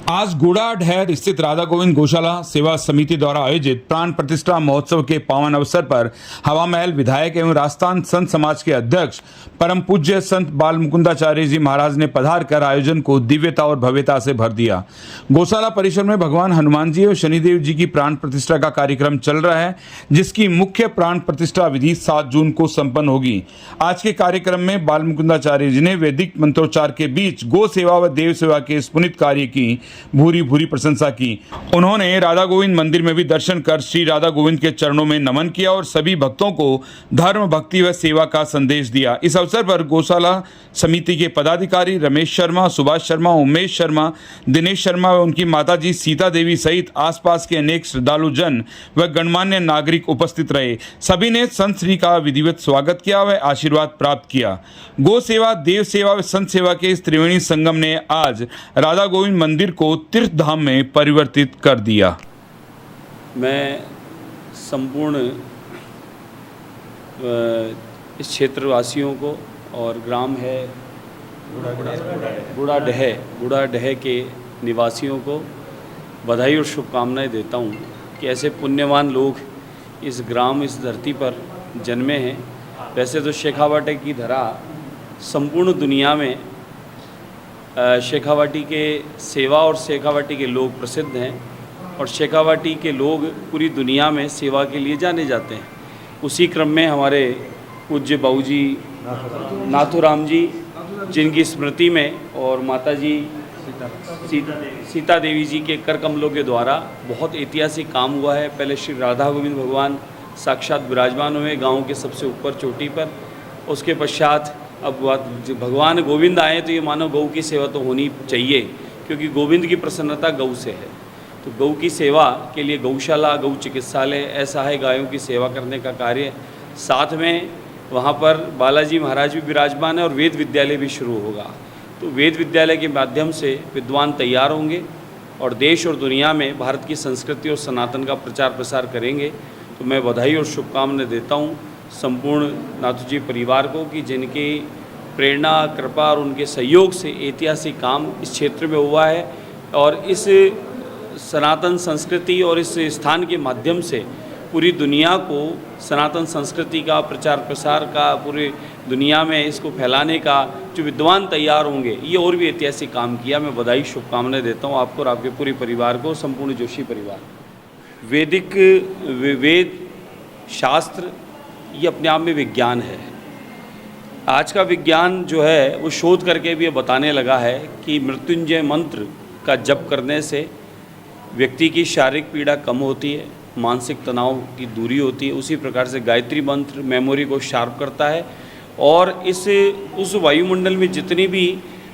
आज गुड़ाढहर स्थित राधा गोविंद गौशाला सेवा समिति द्वारा आयोजित प्राण प्रतिष्ठा महोत्सव के पावन अवसर पर हवा महल विधायक एवं राजस्थान संत समाज के अध्यक्ष परम पूज्य संत बाल मुकुंदाचार्य जी महाराज ने पधार कर आयोजन को दिव्यता और भव्यता से भर दिया। गौशाला परिसर में भगवान हनुमान जी और शनिदेव जी की प्राण प्रतिष्ठा का कार्यक्रम चल रहा है, जिसकी मुख्य प्राण प्रतिष्ठा विधि 7 जून को संपन्न होगी। आज के कार्यक्रम में बाल मुकुंदाचार्य जी ने वैदिक मंत्रोच्चार के बीच गौ सेवा व देव सेवा के इस पुनित कार्य की भूरी भूरी प्रशंसा की। उन्होंने राधा गोविंद मंदिर में भी दर्शन कर श्री राधा गोविंद के चरणों में नमन किया और सभी भक्तों को धर्म, भक्ति व सेवा का संदेश दिया। इस अवसर पर गौशाला समिति के पदाधिकारी रमेश शर्मा, सुभाष शर्मा, उमेश शर्मा, दिनेश शर्मा व उनकी माताजी सीता देवी सहित आसपास के अनेक श्रद्धालु जन व गणमान्य नागरिक उपस्थित रहे। सभी ने संत श्री का विधिवत स्वागत किया व आशीर्वाद प्राप्त किया। गौ सेवा, देव सेवा व संत सेवा के इस त्रिवेणी संगम ने आज राधा गोविंद मंदिर को तीर्थ धाम में परिवर्तित कर दिया। मैं संपूर्ण इस क्षेत्रवासियों को और ग्राम है गुड़ाढह के निवासियों को बधाई और शुभकामनाएं देता हूं कि ऐसे पुण्यवान लोग इस ग्राम, इस धरती पर जन्मे हैं। वैसे तो शेखावाटी की धरा संपूर्ण दुनिया में शेखावाटी के सेवा और शेखावाटी के लोग प्रसिद्ध हैं और शेखावाटी के लोग पूरी दुनिया में सेवा के लिए जाने जाते हैं। उसी क्रम में हमारे पूज्य बाबूजी नाथुराम जी, जिनकी स्मृति में और माताजी सीता देवी जी के कर कमलों के द्वारा बहुत ऐतिहासिक काम हुआ है। पहले श्री राधा गोविंद भगवान साक्षात विराजमान हुए गांव के सबसे ऊपर चोटी पर। उसके पश्चात अब भगवान गोविंद आए तो ये मानो गौ की सेवा तो होनी चाहिए, क्योंकि गोविंद की प्रसन्नता गौ से है। तो गौ की सेवा के लिए गौशाला, गौ चिकित्सालय, ऐसा है गायों की सेवा करने का कार्य। साथ में वहाँ पर बालाजी महाराज भी विराजमान है और वेद विद्यालय भी शुरू होगा। तो वेद विद्यालय के माध्यम से विद्वान तैयार होंगे और देश और दुनिया में भारत की संस्कृति और सनातन का प्रचार प्रसार करेंगे। तो मैं बधाई और शुभकामनाएं देता हूँ संपूर्ण नाथू परिवार को कि जिनके प्रेरणा, कृपा और उनके सहयोग से ऐतिहासिक काम इस क्षेत्र में हुआ है और इस सनातन संस्कृति और इस स्थान के माध्यम से पूरी दुनिया को सनातन संस्कृति का प्रचार प्रसार का, पूरी दुनिया में इसको फैलाने का जो विद्वान तैयार होंगे, ये और भी ऐतिहासिक काम किया। मैं बधाई शुभकामनाएं देता हूँ आपको और आपके पूरे परिवार को, संपूर्ण जोशी परिवार। वेद शास्त्र ये अपने आप में विज्ञान है। आज का विज्ञान जो है वो शोध करके भी ये बताने लगा है कि मृत्युंजय मंत्र का जप करने से व्यक्ति की शारीरिक पीड़ा कम होती है, मानसिक तनाव की दूरी होती है। उसी प्रकार से गायत्री मंत्र मेमोरी को शार्प करता है और उस वायुमंडल में जितनी भी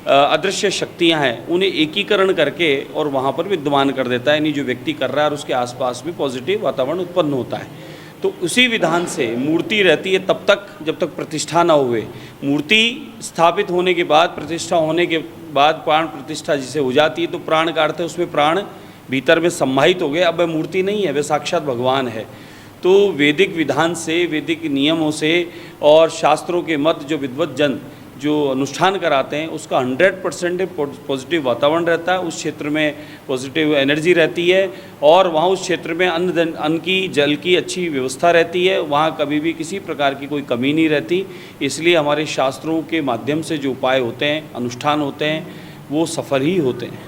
अदृश्य शक्तियां हैं उन्हें एकीकरण करके और वहाँ पर विद्यमान कर देता है। यानी जो व्यक्ति कर रहा है और उसके आसपास में पॉजिटिव वातावरण उत्पन्न होता है। तो उसी विधान से मूर्ति रहती है तब तक जब तक प्रतिष्ठा ना हुए। मूर्ति स्थापित होने के बाद, प्रतिष्ठा होने के बाद प्राण प्रतिष्ठा जिसे हो जाती है तो प्राण का अर्थ है उसमें प्राण भीतर में सम्माहित हो गए। अब वह मूर्ति नहीं है, वह साक्षात भगवान है। तो वैदिक विधान से, वैदिक नियमों से और शास्त्रों के मत जो विद्वत जन जो अनुष्ठान कराते हैं उसका 100% पॉजिटिव वातावरण रहता है। उस क्षेत्र में पॉजिटिव एनर्जी रहती है और वहाँ उस क्षेत्र में अन्न की, जल की अच्छी व्यवस्था रहती है। वहाँ कभी भी किसी प्रकार की कोई कमी नहीं रहती। इसलिए हमारे शास्त्रों के माध्यम से जो उपाय होते हैं, अनुष्ठान होते हैं, वो सफल ही होते हैं।